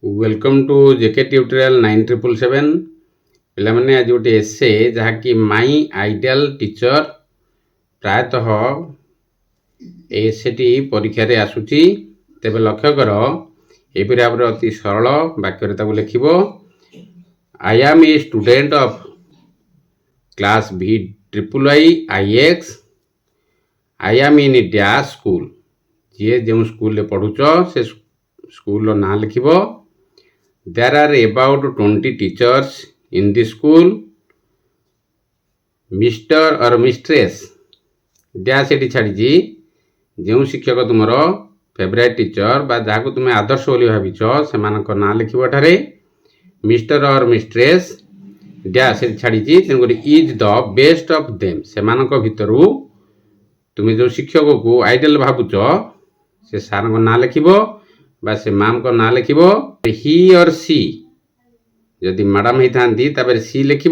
Welcome to JK tutorial 9777 पिलामाने आज गोटे एसे जहाँकि माई आइडियल टीचर प्रायतः एसेटी परीक्षा रे आसुची तेबे लक्ष्य कर एपरि भाव अति सरल वाक्य लिखिब I am a student of class VIIIX I am in dash school जी जो स्कूल रे पढ़ुच से स्कूल ना लिखिब There are about 20 teachers in the school. Mr. or Mistress dash एटी छाड़ी जो शिक्षक तुम फेवरेट टीचर बा जहाँ तुम आदर्श बोली भाविच से ना लिख मिस्टर और मिस्ट्रेस डैश एटी छाड़ी तेणुक is the best of them से भितर तुम जो शिक्षक को आइडियल भावुच से सार ना लिख बा से मैम को ना लिख ही और सी जदि मैडम होता सी लिख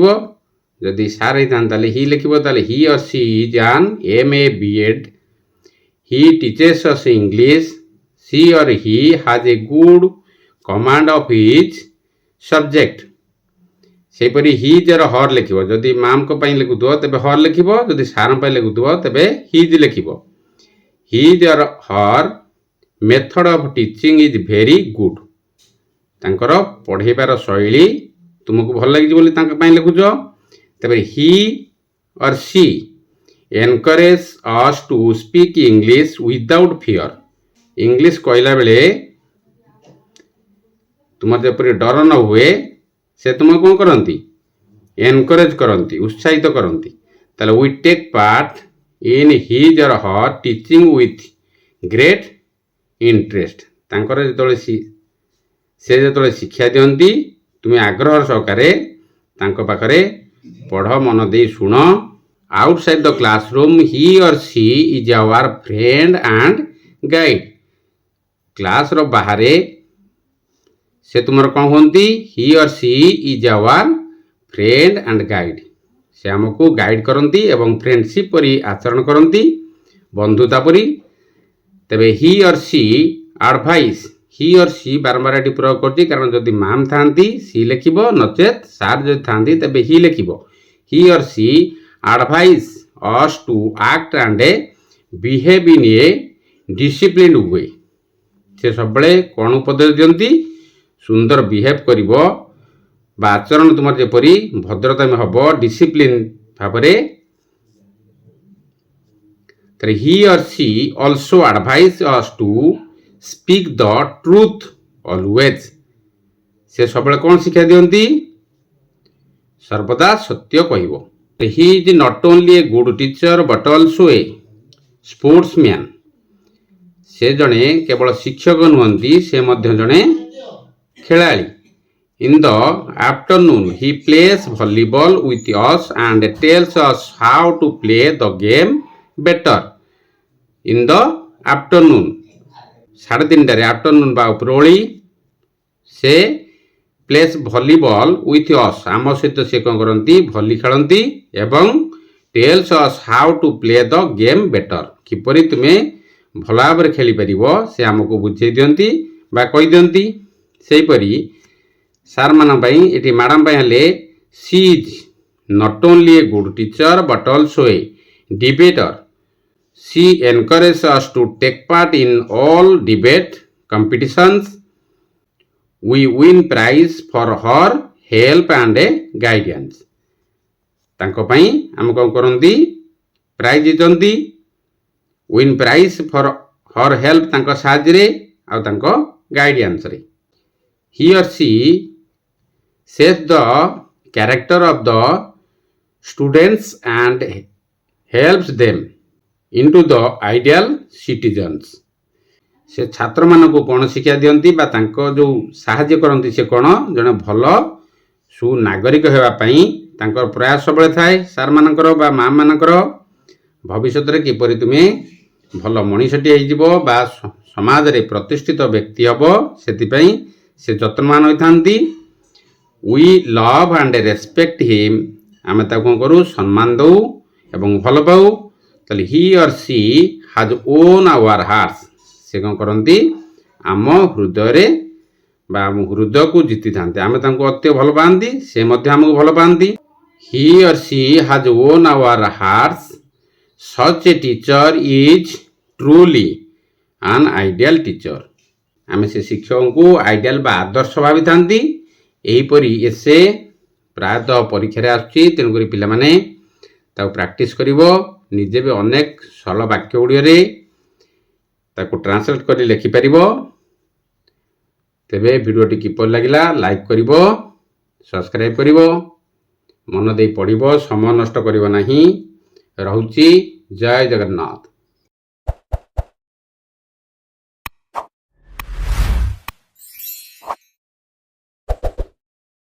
जदि सार होता ही लिख he or she is an MA B.Ed he teaches us English she or he has a good command of his subject सेपरी हिज और हर लिख जदि मैम को लिखुव तेरे हर लिख जदि सार लिखुव तेरे हिज लिख his or her method of teaching is very good तांकर पढ़ेबार शैली तुमको भल लगी बोली लिखुच तेरे he or she encourage us to speak English without fear English कहला बेले तुम जपरी डर न हुए से तुम कौन करती एनकरेज करती उत्साहित करती ताले we take part in his or her teaching with great interest तांकर से जो शिक्षा दियंती तुम्हें आग्रह सहकारे तांको पाखरे पढ़ मन दे शुण outside the classroom he or she is our friend and guide class रो बाहरे से तुम कौन होती he or she is our friend and guide से आमको गाइड करती एवं फ्रेंडशिप परी आचरण करती बंधुता परी तेबे ही or she advice he or सी बारंबार ये प्रयोग करती कारण जदि मैम था सी लिख नचेत सार जो था तेबे ही लिख he or she advice us to act and behave in a discipline way से सब कौन उपदेश दियंती सुंदर बिहेव कर आचरण तुम जेपरी भद्रता में हम डिसिप्लिन भाव he or she also advise us to speak the truth always से सब कौन शिक्षा दियंती सर्वदा सत्य कहब he is not only a good teacher but also a sportsman से जड़े केवल शिक्षक नुहंती से मध्य जड़े खेलाड़ी in the afternoon he plays volleyball with us and tells us how to play the game better in the afternoon 3:30 afternoon बा उपरोली से place volleyball with us आम सहित से कौन करती भली खेलती एवं tells us how to play the game better किपरि तुमे भल भाव खेली पार से आमको बुझे दियंती बा कहि दियंती सेहीपरि सार मान ये मैडम हेले she is not only a good teacher but also a debater She encourages us to take part in all debate competitions. We win prize for her help and guidance. तांको पई हम कौन करंदी प्राइज दियंती win prize for her help तांको साहाय्य रे आ तांको गाइडेंस रे he or she set the character of the students and helps them into the ideal citizens से छात्र मान को कौन शिक्षा दियंती बा तांको जो साहाय्य करती से कौन जने भल सुनागरिक होगापाई तांकर प्रयास सब थाए सार मानकर बा माँ मानकर भविष्य रे किपरि तुमे भल मनीषटी हो बा समाज रे प्रतिष्ठित व्यक्ति हम सेतिपई से जत्नवान होइथांती we love and respect him आमे ताको करू सम्मान दऊ एवं भल पाऊ ताले ही or C has own our hearts से कौन करती आम हृदय ବା ଆମ ହୃଦୟକୁ ଜିତିଥାନ୍ତି। ଆମେ ତାଙ୍କୁ ଅତି ଭଲ ପାଆନ୍ତି, ସେ ମଧ୍ୟ ଆମକୁ ଭଲ ପାଆନ୍ତି। He or she has won our hearts, such a teacher is truly an ideal teacher. ଆମେ ସେ ଶିକ୍ଷକଙ୍କୁ ଆଇଡ଼ିଆଲ୍ ବା ଆଦର୍ଶ ଭାବିଥାନ୍ତି। ଏହିପରି ଏସେ ପ୍ରାୟତଃ ପରୀକ୍ଷାରେ ଆସୁଛି, ତେଣୁକରି ପିଲାମାନେ ତାକୁ ପ୍ରାକ୍ଟିସ୍ କରିବ। ନିଜେ ବି ଅନେକ ସରଳ ବାକ୍ୟ ଗୁଡ଼ିକରେ ତାକୁ ଟ୍ରାନ୍ସଲେଟ୍ କରି ଲେଖିପାରିବ। ତେବେ ଭିଡ଼ିଓଟି କିପରି ଲାଗିଲା ଲାଇକ୍ କରିବ, ସବସ୍କ୍ରାଇବ୍ କରିବ, ମନ ଦେଇ ପଢ଼ିବ, ସମୟ ନଷ୍ଟ କରିବ ନାହିଁ। ରହୁଛି। ଜୟ ଜଗନ୍ନାଥ।